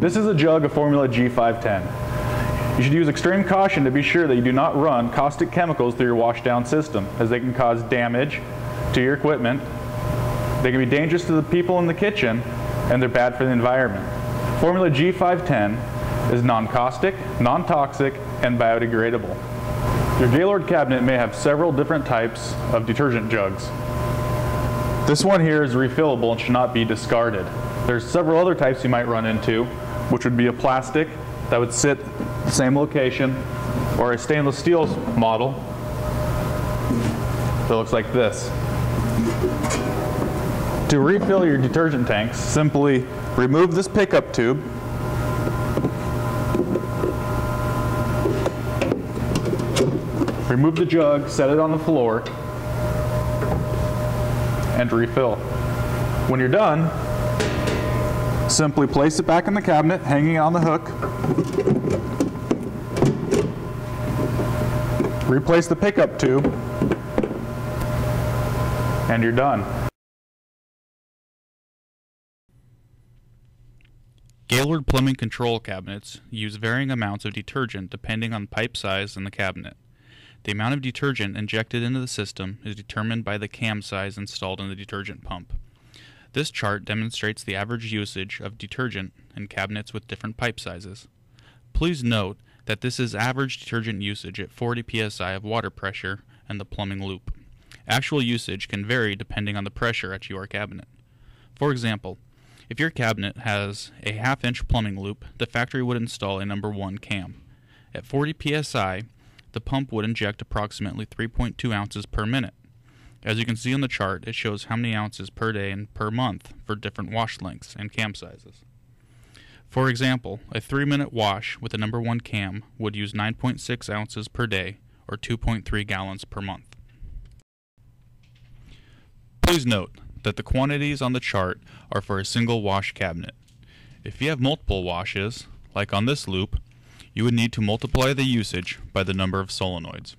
This is a jug of Formula G-510. You should use extreme caution to be sure that you do not run caustic chemicals through your washdown system, as they can cause damage to your equipment. They can be dangerous to the people in the kitchen, and they're bad for the environment. Formula G-510 is non-caustic, non-toxic, and biodegradable. Your Gaylord cabinet may have several different types of detergent jugs. This one here is refillable and should not be discarded. There's several other types you might run into, which would be a plastic that would sit the same location, or a stainless steel model that looks like this. To refill your detergent tanks, simply remove this pickup tube, remove the jug, set it on the floor, and refill. When you're done, simply place it back in the cabinet, hanging on the hook. Replace the pickup tube, and you're done. Gaylord plumbing control cabinets use varying amounts of detergent depending on pipe size in the cabinet. The amount of detergent injected into the system is determined by the cam size installed in the detergent pump. This chart demonstrates the average usage of detergent in cabinets with different pipe sizes. Please note that this is average detergent usage at 40 psi of water pressure and the plumbing loop. Actual usage can vary depending on the pressure at your cabinet. For example, if your cabinet has a half-inch plumbing loop, the factory would install a number 1 cam. At 40 psi, the pump would inject approximately 3.2 ounces per minute. As you can see on the chart, it shows how many ounces per day and per month for different wash lengths and cam sizes. For example, a 3-minute wash with a number 1 cam would use 9.6 ounces per day, or 2.3 gallons per month. Please note that the quantities on the chart are for a single wash cabinet. If you have multiple washes, like on this loop, you would need to multiply the usage by the number of solenoids.